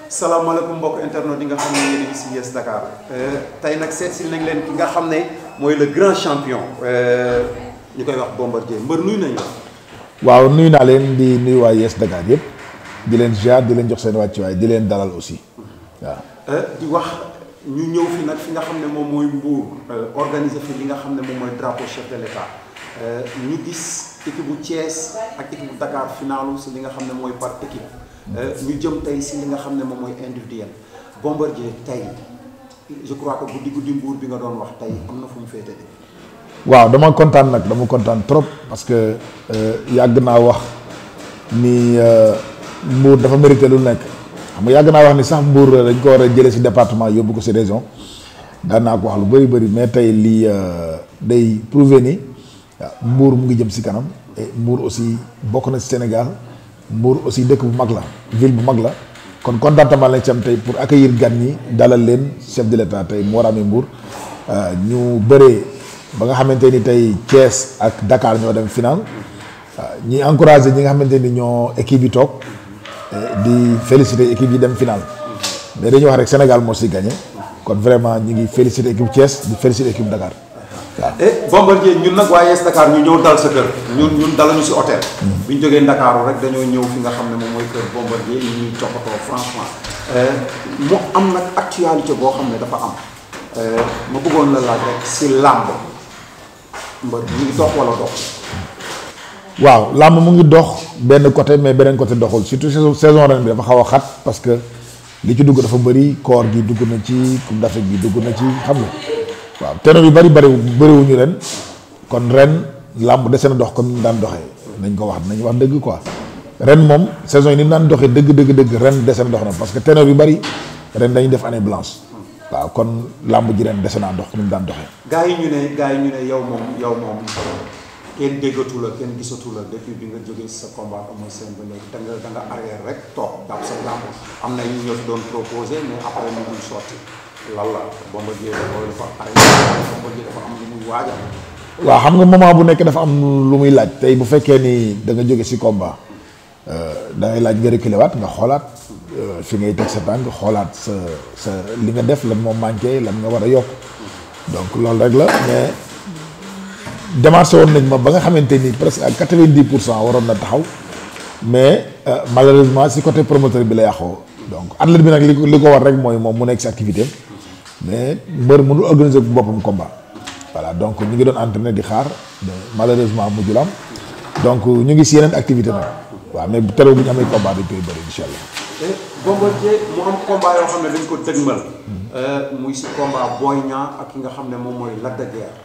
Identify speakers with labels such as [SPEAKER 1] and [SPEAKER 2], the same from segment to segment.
[SPEAKER 1] salaamaaleykum mbokk internet yi nga xam ne yéen a ngi si Yes Dakar tey nag seet si nañ leen ki nga xam ne mooy le grand champion ñu koy wax Bombardier mbër nuyu nañu la.
[SPEAKER 2] waaw nuyu naa leen di nuyu waa Yes Dakar yëpp di leen ziar di leen jox seen wàccuwaay di leen dalal aussi waaw.
[SPEAKER 1] di wax ñu ñëw fi nag fi nga xam ne moom mooy Mbour organiser fi li nga xam ne moom mooy drapeau chef de l'État ñu gis équipe bu Thiès ak équipe bu Dakar finalu si li nga xam ne mooy par équipe. ñu jëm tey si li nga xam ne moom mooy individuel Bombardier tey je crois que guddi Mbour bi nga doon wax tey am na fu mu féete de.
[SPEAKER 2] waaw dama kontaan nag dama kontaan trop parce que yàgg naa wax ni Mbour dafa mérité lu nekk xam nga yàgg naa wax ni sax Mbour dañ ko war a jëlee si département yóbbu ko si région daan naa ko wax lu bëri mais tey lii day prouver ni Mbour mu ngi jëm si kanam et Mbour aussi bokk na si Sénégal. Mbour aussi dëkk bu mag la ville bu mag la kon contentement lañ ci am tey pour accueillir gan ñi dalal leen chef de l'État tey mu war a amee Mbour ñu bëree ba nga xamante ni tey Thiès ak Dakar ñoo dem final ñi encouragé ñi nga xamante ni ñoo équipe yi toog di féliciter équipe yi dem final mais dañuy wax rek Sénégal moo si gagné kon vraiment ñi ngi féliciter équipe Thiès di féliciter équipe Dakar waaw.
[SPEAKER 1] Bombardier ñun nag waa Yes Dakar ñu ñëw dal sa kër ñun dalañu si hôtel. bi ñu jógee Ndakaaru rek dañoo ñëw fi nga xam ne moom mooy kër Bombardier yi ñuy toppatoo franchement mu am nag actualité boo xam ne dafa am ma bëggoon la laaj rek si làmb mbër mu ngi dox wala dox.
[SPEAKER 2] waaw làmb mu ngi dox benn côté mais beneen côté doxul surtout saison ren bi dafa xaw a xat parce que li ci dugg dafa bëri koor gi dugg na ci Coupe d'Afrique bi dugg na ci xam nga waaw ténor yu bëriwuñu ren kon ren làmb dese na dox comme ni mu daan doxee nañ ko wax nañ wax dëgg quoi ren moom saison yi ni mu daan doxee dëgg ren dese na dox na parce que ténor yu bëri ren dañuy def année blanche waaw kon làmb ji ren dese naa dox comme ni mu daan doxee.
[SPEAKER 1] gaa yi ñu ne yow moom kenn déggatu la kenn gisatu la depuis bi nga jógee sa combat amul seen ba léegi da nga arrière rek toog jàpp sa làmb am na ñu ñoo fi doon proposé mais après ñu dul sotti lan la Bombardier dafa am lu muy waajal.
[SPEAKER 2] waaw xam nga moment bu nekk dafa am lu muy laaj tey bu fekkee ni da nga jóge si combat da ngay laaj nga reculer waat nga xoolaat fi ngay teg sa tànk xoolaat sa li nga def lan moo manqué lan nga war a yokk donc loolu rek la mais démarché woon nañ ma ba nga xamante ni presque à 90% waroon na taxaw mais malheureusement si côté promoteur bi la yàqoo donc athlète bi nag li ko war rek mooy moom mu nekk si activité mais mbër mënul organiser bu boppam combat. voilà donc ñu ngi doon entraîné di xaar malheureusement mujjul am donc ñu ngi si yeneen activité nag waaw mais terewul bu ñu amee combat dañ koy bëri incha allah.
[SPEAKER 1] Bombardier mu am combat yoo xam ne dañ ko dëgmal. muy si combat Boy Niang ak ki nga xam ne moom mooy Lac de Guiers.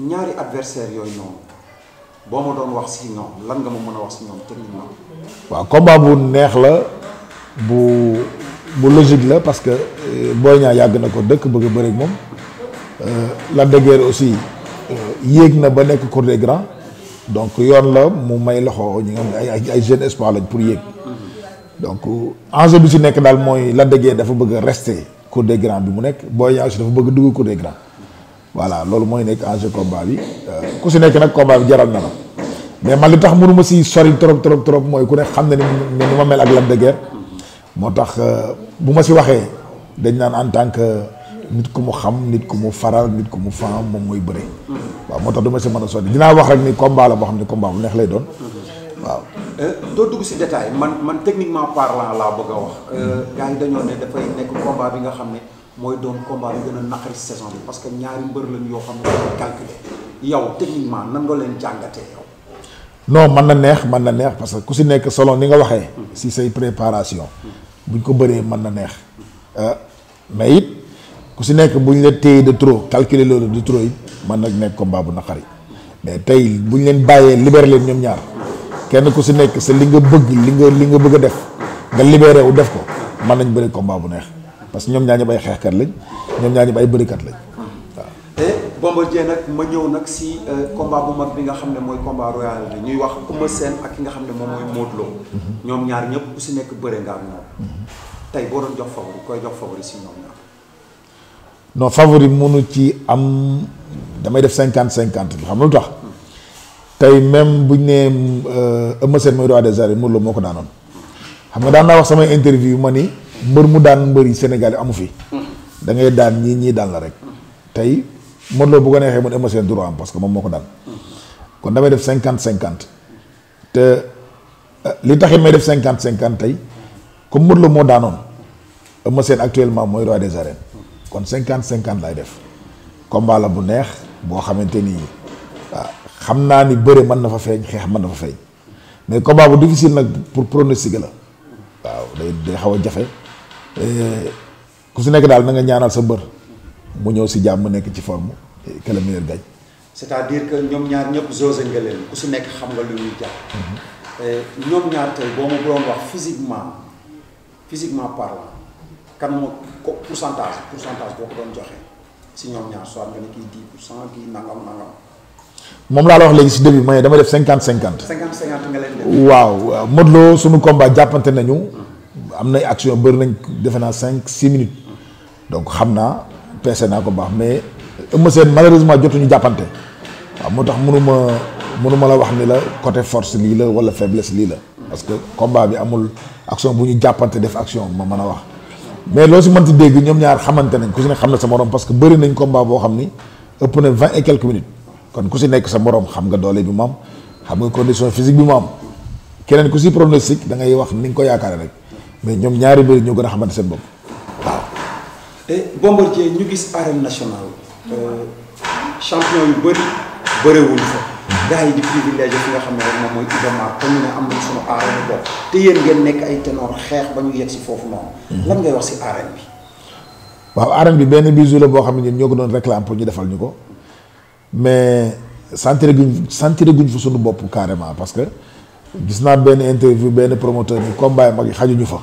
[SPEAKER 1] ñaari adversaire yooyu noonu boo ma doon wax si ñoom lan nga ma mën a wax si ñoom techniquement.
[SPEAKER 2] waaw combat bu neex la bu logique la parce que Boy Niang yàgg na ko dëkk bëgg a bëri ak moom. Lac de Guiers aussi yéeg na ba nekk cour des grands donc yoon la mu may loxo ñi nga xam ne ay jeunes espoir lañ pour yéeg donc enjeu bi si nekk daal mooy Lac de Guiers dafa bëgg a rester cour des grands bi mu nekk Boy Niang aussi dafa bëgg dugg cour des grands voilà loolu mooy nekk enjeu combat bi ku si nekk nag combat bi jaral na la mais man li tax mënuma si sori trop mooy ku ne xam ne ni ma mel ak Lac de Guiers moo tax bu ma si waxee dañ naan en tant que nit ku mu xam nit ku mu faral nit ku mu fan moom mooy bëre waaw moo tax du ma si mën a sotti dinaa wax rek ni combat la boo xam ne combat bu neex lay doon waaw.
[SPEAKER 1] doo dugg si détail man techniquement parlant laa bëgg a wax. gars yi dañoo ne dafay nekk combat bi nga xam ne mooy doon combat bi gën a naqari si saison bi parce que ñaari mbër lañu yoo xam ne dañoo calculer yow techniquement nan nga leen jàngatee yow.
[SPEAKER 2] non mën na neex parce que ku si nekk selon ni nga waxee. si say préparation. buñ ko bëree mën na neex mais it. ku si nekk bu ñu la téye de trop calculer loolu de trop yi man nag nekk combat bu naqari mais tey bu ñu leen bàyyee libéré leen ñoom ñaar kenn ku si nekk sa li nga bëgg li nga bëgg a def nga libéré wu def ko mën nañ bëri combat bu neex parce que ñoom ñaar ñëpp ay xeexkat lañ ñoom ñaar ñëpp ay bërikat lañ waaw.
[SPEAKER 1] Bombardier nag ma ñëw nag si combat bu mag bi nga xam ne mooy combat royal bi ñuy wax Eumeu Sène ak ki nga xam ne moom mooy Modou Lo. ñoom ñaar ñëpp ku si nekk bëre nga ak ñoom. tey boo doon jox favori koy jox favori si ñoom ñaar.
[SPEAKER 2] non favori mënu ci am damay def 50-50 xam nga lu tax tey même buñ nee Eumeu Sène mooy roi des arènes Modou Lo moo ko daanoon xam nga daan naa wax samay interview ma ni mbër mu daan mbër yi Sénégal yi amu fi. da ngay daan ñii daan la rek. tey Modou Lo bu ko neexee mun Eumeu Sène droit am parce que moom moo ko daan. kon damay def 50-50 te li taxit may def 50-50 tey comme Modou Lo moo daanoon Eumeu Sène actuellement mooy roi des arènes kon 50-50 lay def combat la bu neex boo xamante ni waaw xam naa ni bëre mën na fa feeñ xeex mën na fa feeñ mais combat bu difficile nag pour pronostiquer la waaw day xaw a jafe ku si nekk daal na nga ñaanal sa mbër mu ñëw si jàmm nekk ci forme que le meilleur gagne.
[SPEAKER 1] c'est-à-dire que ñoom ñaar ñëpp jauge nga leen ku si nekk xam nga lu ñuy jàpp. ñoom ñaar tey boo ma doon wax physiquement parlant kan moo ko pourcentage boo ko doon joxe si ñoom ñaar soit nga ne kii 10% kii nangam.
[SPEAKER 2] moom laa la wax léegi si début mooy dama def 50-50.
[SPEAKER 1] 50-50 nga leen def.
[SPEAKER 2] waaw Modou Lo sunu combat jàppante nañu. am nay action bëri nañ defe naa 5-6 minutes donc xam naa peese naa ko baax mais Eumeu Sène malheureusement jotuñu jàppante waaw moo tax mënuma la wax ni la côté force lii la wala faiblesse lii la parce que combat bi amul action bu ñu jàppante def action ma mën a wax mais loo si mënti dégg ñoom ñaar xamante nañ ku si nekk xam na sa morom parce que bëri nañ combat boo xam ni ëpp na 20 et quelques minutes kon ku si nekk sa morom xam nga doole bi mu am xam nga condition physique bi mu am keneen ku si pronostic da ngay wax ni nga ko yaakaare rek mais ñoom ñaari mbir ñoo gën a xamante seen bopp waaw.
[SPEAKER 1] Bombardier ñu gis arène nationale champion yu bëriwuñ fa. gars yi di privilégié fi nga xam ne rek moom mooy Iba Mar te ñu ne am nañ sunu arène bopp te yéen ngeen nekk ay ténor xeex ba ñu yegg si foofu noonu. lan ngay wax si arène bi.
[SPEAKER 2] waaw arène bi benn bijou la boo xam ne ñun ñoo ko doon réclame pour ñu defal ñu ko mais sentir guñ fa suñu bopp carrément parce que gis naa benn interview benn promoteur ni combat mag yi xajuñu fa.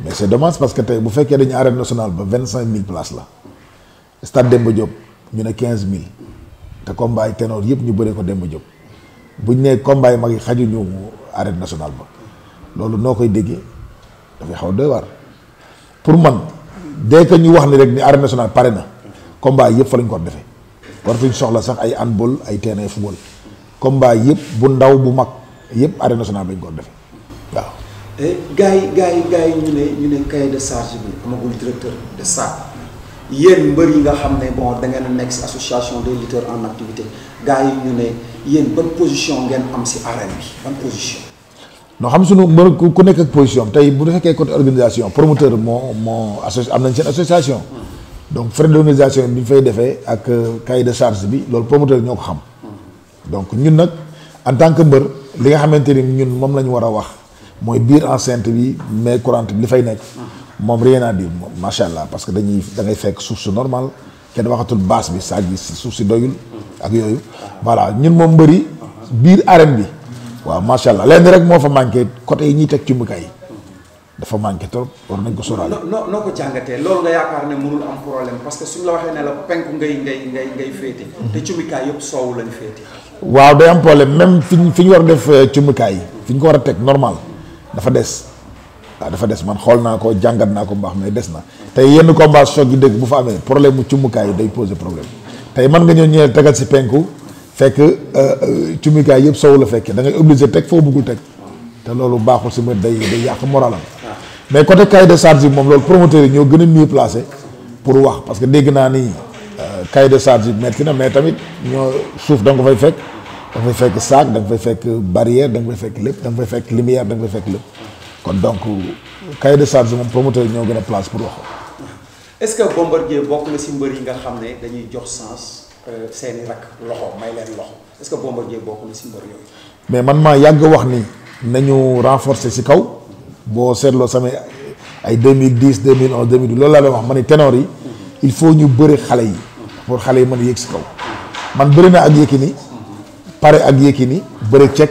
[SPEAKER 2] mais c'est dommage parce que tey bu fekkee dañu arène nationale ba 25000 places la stade Demba Diop ñu ne 15000 te combat yi ténor yëpp ñu bëree ko Demba Diop buñ nee combat yi mag yi xajuñu arène nationale ba loolu noo koy déggee dafay xaw a doy waar pour man dès que ñu wax ni rek ni arène nationale pare na combat yëpp fa lañ ko defee waratuñ soxla sax ay handball ay terrain football combat yëpp bu ndaw bu mag yëpp arène nationale lañ ko defee waaw.
[SPEAKER 1] gars yi ñu ne cahier de charge bi amagul directeur de SAC yéen mbër yi nga xam ne bon da ngeen a nekk si association des lutteurs en activité gars yi ñu ne yéen ban position ngeen am si arène bi ban position.
[SPEAKER 2] non xam suñu mbër ku nekk ak position tey bu fekkee côté organisation promoteur moo am nañ seen association. donc frais d'organisation bi ñu fay defee ak cahier de charge bi loolu promoteur ñoo ko xam. donc ñun nag en tant que mbër li nga xamante ni ñun moom la ñu war a wax. mooy biir enceinte bi mais courante bi li fay nekk moom rien à dire moom macha allah parce que da ngay fekk suuf su normal kenn waxatul base bi saag bi suuf si doyul ak yooyu voilà ñun moom mbëri biir arène bi waaw macha allah lenn rek moo fa manqué côté yi ñuy teg cumbukaay yi dafa manqué trop war nañ ko sóoraale.
[SPEAKER 1] noo ko jàngatee loolu nga yaakaar ne mënul am problème parce que suñ la waxee ne la penku ngay féete. te cumbukaay yëpp soowu lañ féete.
[SPEAKER 2] waaw day am problème même fi ñu war a def cumbukaay yi fi ñu ko war a teg normal. dafa des waaw dafa des man xool naa ko jàngat naa ko mbaax mais des na tey yenn combat choc yi dëgg bu fa amee problème mu cumbukaay yi day poser problème tey mën nga ñëw tegal si penku fekk cumbukaay yëpp sow la fekkee da ngay obligé teg foo bëggul teg te loolu baaxul si mbir day yàq moralam mais côté cahier de charge yi moom loolu promoteurs yi ñoo gën a mieux placé pour wax parce que dégg naa ni cahier de charge yi metti na mais tamit ñoo suuf da nga ko fay fekk. da nga fay fekk sac da nga fay fekk barrière da nga fay fekk lépp da nga fay fekk lumière da nga fay fekk lépp kon donc cahier de charge moom promoteur yi ñoo gën a place pour wax ko.
[SPEAKER 1] est-ce que Bombardier bokk na si mbër yi nga xam ne dañuy jox sens seeni rak loxo may leen loxo est-ce que Bombardier bokk na si mbër yooyu. mais
[SPEAKER 2] man maa yàgg wax ni nañu renforcer si kaw boo seetloo sama ay 2010 2011 2012 loolu laa leen wax ma ni ténor yi il faut ñu bëri xale yi pour xale yi mën a yéeg si kaw man bëri na ak Yékini pare ak Yékini bëri cek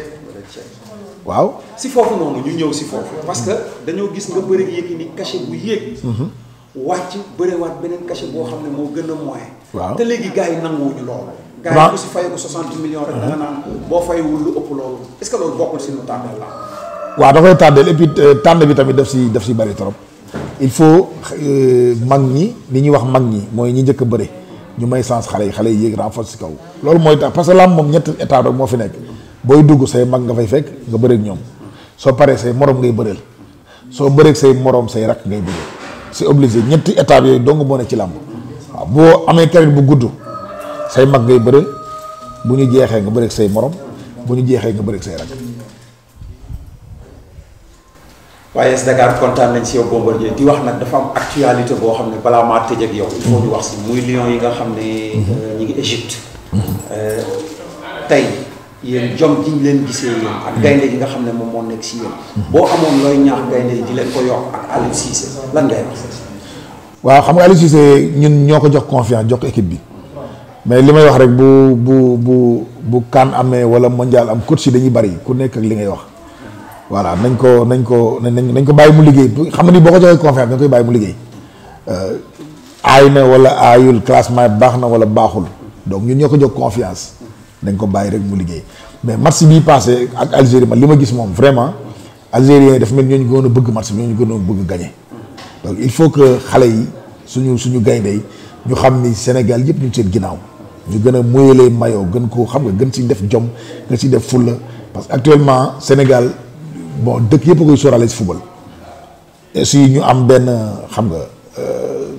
[SPEAKER 2] waaw.
[SPEAKER 1] si foofu noonu ñu ñëw si foofu parce que dañoo gis nga bëri Yékini cachet bu yéeg. wàcc bëriwaat beneen cachet boo xam ne moo gën a moyen.
[SPEAKER 2] waaw
[SPEAKER 1] te léegi gars yi nanguwuñu loolu. gars yi ku si fay ko 60 millions rek da nga naan boo faywul lu ëpp loolu est-ce que loolu bokkul si lu tànneel la.
[SPEAKER 2] waaw da koy tànneel et puis tànn bi tamit daf si bëri trop il faut mag ñi li ñuy wax mag ñi mooy ñi njëkk a bëri. ñu may sens xale yi yéeg renforce si kaw loolu mooy tax parce que lamb moom ñetti état rek moo fi nekk booy dugg say mag nga fay fekk nga bëri ak ñoom soo paree say morom ngay bëreel soo bëreeg say morom say rakk ngay bëreel c'est obligé ñetti étapes yooyu dong moo ne ci làmb waaw boo amee carrière bu gudd say mag ngay bëreel bu ñu jeexee nga bëreeg say morom bu ñu jeexee nga bëreeg say rakk.
[SPEAKER 1] waaye Yes Dakar kontaan nañ si yow Bombardier di wax nag dafa am actualité boo xam ne balaa maa tëj ak yow. il faut ñu wax si muy Lions yi nga xam ne. ñi ngi Égypte. tey yéen jom ji ñu leen gisee yéen. ak gaynde gi nga xam ne moom moo nekk si yéen. boo amoon looy ñaax gaynde yi di leen ko yokk ak Aliou Cissé lan ngay wax.
[SPEAKER 2] waaw xam nga Aliou Cissé ñun ñoo ko jox confiance jox ko équipe bi mais li may wax rek bu CAN amee wala mondial am coach yi dañuy bari ku nekk ak li ngay wax. voilà nañ ko bàyyi mu liggéey xam nga ni boo ko joxee confiance dañ koy bàyyi mu liggéey aay na wala aayul classement baax na wala baaxul donc ñun ñoo ko jox confiance dañ ko bàyyi rek mu liggéey mais match bii passé ak Algérie man li ma gis moom vraiment algériens yi dafa mel ñooñu gënoon a bëgg match bi ñooñu gënoon a bëgg gagner donc il faut que xale yi suñu gaynde yi ñu xam ni Sénégal yëpp ñu seen ginnaaw ñu gën a moyalee mayoo gën ko xam nga gën si def jom gën si def fulla parce que actuellement Sénégal bon dëkk yëpp a koy sóoraale si football et si ñu am benn xam nga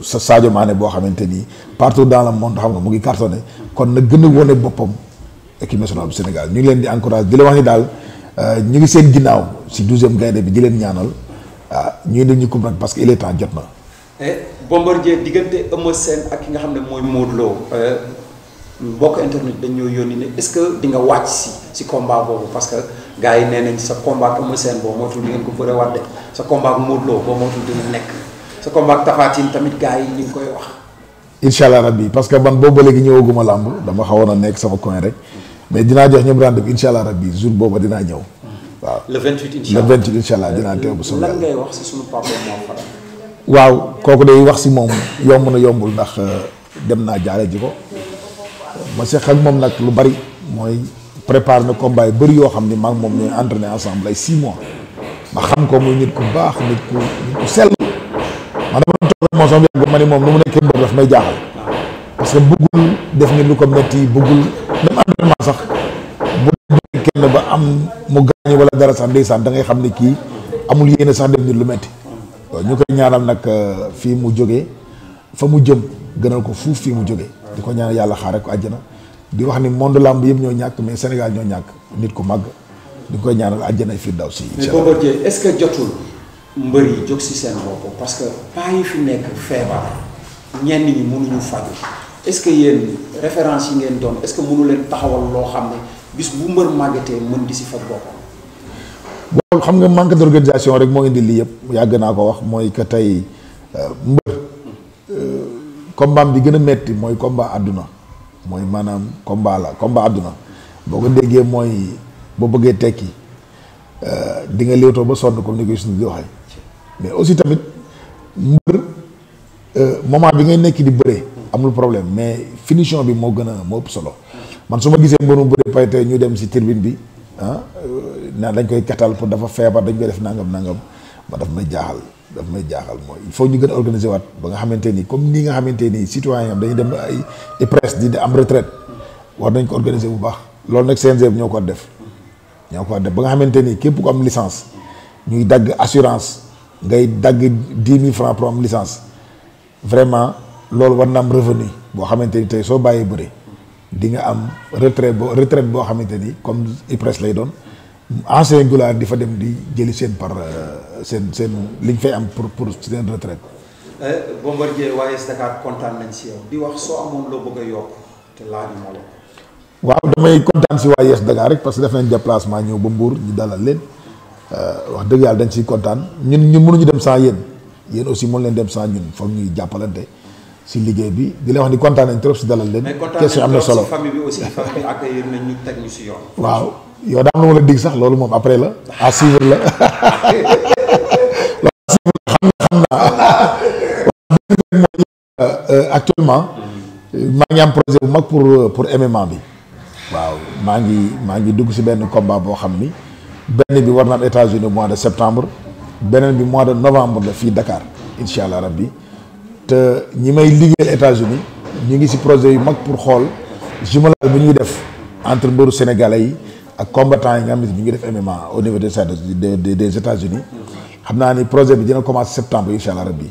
[SPEAKER 2] sa Sadio Mané boo xamante ni partout dans le monde xam nga mu ngi cartonné kon na gën a wane boppam équipe nationale bu Sénégal ñu ngi leen di encouragé di la wax ni daal ñu ngi seen ginnaaw si 12e gaynde bi di leen ñaanal ñu indi ñu coupe nag parce que il est temps jot na.
[SPEAKER 1] Bombardier diggante Eumeu Sène ak ki nga xam ne mooy Modou Lo mbokk internet dañ ñoo yónni ne est-ce que di nga wàcc si combat boobu parce que gars yi nee nañ sa combat ak Eumeu Sène boobu mootul di ngeen ko bëre waat de sa combat ak Modou Lo boobu mootul dina nekk sa combat ak Tapha Tine tamit gars yi ñu ngi koy wax.
[SPEAKER 2] incha allah rabbi parce que man boobu ba léegi ñëwaguma làmb dama xawoon a nekk sama coin rek mais dinaa jox ñëpp rendez-vous incha allah rabbi jour booba dinaa ñëw waaw.
[SPEAKER 1] le 28 incha allah
[SPEAKER 2] le 28 incha allah dinaa teew bu soobee
[SPEAKER 1] lan ngay wax si sunu papa Mor Fadam.
[SPEAKER 2] waaw kooku day wax si moom yomb na yombul ndax dem naa jaale ji ko ma seq ak moom nag lu bari mooy prépare na combat yu bëri yoo xam ni maa ngi moom ñooy entraîné ensemble ay 6 mois ma xam ko muy nit ku baax nit ku sell man dama doon toog moom sama yàgg ma ni moom nu mu nekkee mbër daf may jaaxal parce que bëggul def ni lu ko metti bëggul même entraînement sax bu dee kenn ba am mu gaañu wala dara sax ndeysaan da ngay xam ne kii amul yéene sax def nit lu metti waaw ñu koy ñaanal nag fii mu jógee fa mu jëm gënal ko fuuf fii mu jógee di ko ñaanal yàlla xaare ko àjjana di wax ni monde lamb yëpp ñoo ñàkk mais Sénégal ñoo ñàkk nit ku màgg di koy ñaanal àjjana firdawsi.
[SPEAKER 1] mais Bombardier est-ce que jotul mbër yi jóg si seen bopp parce que pas yi fi nekk feebar ñenn ñi mënuñu faju est-ce que yéen référence yi ngeen doon est-ce que mënu leen taxawal loo xam ne bis bu mbër màggatee mën di si faj boppam.
[SPEAKER 2] waaw xam nga manque d'organisation rek moo indi lii yëpp yàgg naa ko wax mooy que tey mbër combat bi gën a metti mooy combat àdduna mooy maanaam combat àdduna boo ko déggee mooy boo bëggee tekki di nga léewtoo ba sonn comme ni ko suñu di waxee mais aussi tamit mbër moment bi ngay nekk di bëree amul problème mais finition bi moo ëpp solo man su ma gisee mbër mu bëree pay tey ñu dem si tribune bi naan dañ koy katal pour dafa feebar dañ koy def nangam ba daf may jaaxal mooy il faut ñu gën a organiser waat ba nga xamante ni comme nii nga xamante ni citoyen am dañuy dem ay presse di am retraite war nañ ko organiser bu baax loolu nag CNG bi ñoo ko def ba nga xamante ni képp ku am licence ñuy dagg assurance ngay dagg 10 000 francs pour am licence vraiment loolu war na am revenu boo xamante ni tey soo bàyyee bëre di nga am retraite boo xamante ni comme IPRES lay doon ancien gulaar di fa dem di jëli seen par seen liñ fay am pour seen retraite.
[SPEAKER 1] Bombardier waa Yes Dakar kontaan nañ si yow di wax soo amoon loo bëgg a yokk te laaj moo la.
[SPEAKER 2] waaw damay kontaan si waa Yes Dakar rek parce que def nañ déplacement ñëw ba Mbour ñu dalal leen wax dëgg yàlla dañ siy kontaan ñun mënuñu dem sans yéen aussi mën leen dem sans ñun foog ñuy jàppalante si liggéey bi di leen wax ni kontaan nañ trop si dalal leen. question am na solo
[SPEAKER 1] mais famille bi aussi famille bi accueillir nañ ñu teg ñu si yoon.
[SPEAKER 2] waaw yow daa am lu ma la dig sax loolu moom après la à suivre la xam naa actuellement maa ngi am projet bu mag pour MMA bi waaw maa ngi dugg si benn combat boo xam ni benn bi war na am États-Unis mois de septembre beneen bi mois de novembre la fii Dakar incha allah rabbi te ñi may liggéeyal États-Unis ñu ngi si projet yu mag pour xool jumelage bu ñuy def entre mbëru sénégalais yi ak combattants yi nga xam ne ñu ngi def MMA au niveau des États-Unis xam naa ni projet bi dina commencer septembre incha allah rabbi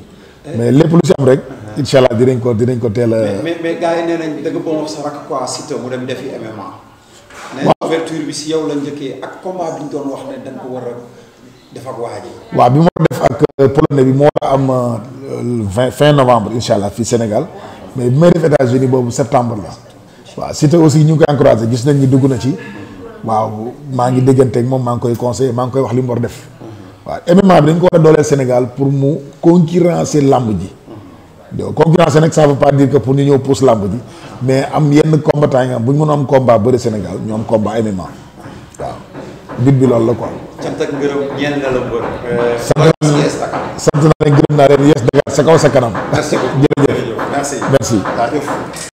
[SPEAKER 2] mais lépp lu si am rek incha allah dinañ ko teel a.
[SPEAKER 1] mais gars yi nee nañ dëgg ba wax sa rakk quoi Siteu mu dem defi MMA. waaw ouverture bi si yow la njëkkee ak combat bi ñu doon wax ne dañ ko war a def ak waa ji.
[SPEAKER 2] waaw bi moo def ak polonais bi moo war a am fin novembre incha allah fii Sénégal mais bi may def États-Unis boobu septembre la waaw Siteu aussi ñu ngi koy encouragé gis nañ ni dugg na ci waaw maa ngi dégganteeg moom maa ngi koy conseillé maa ngi koy wax li mu war def waaw MMA bi dañ ko war a dooleel Sénégal pour mu concurrencer làmb ji. concurrence nag ça veut pas dire que pour ñu ñëw pousse làmb ji mais am yenn combattant yi nga xam bu ñu mën a am combat bëri Sénégal ñu am combat MMA waaw bit bi loolu la quoi.
[SPEAKER 1] cant ak ngërëm ñeen na la mbër.
[SPEAKER 2] sant naa leen gërëm naa leen Yes Dakar sa kaw sa kanam.
[SPEAKER 1] merci beaucoup
[SPEAKER 2] jërëjëf
[SPEAKER 1] merci.
[SPEAKER 2] merci.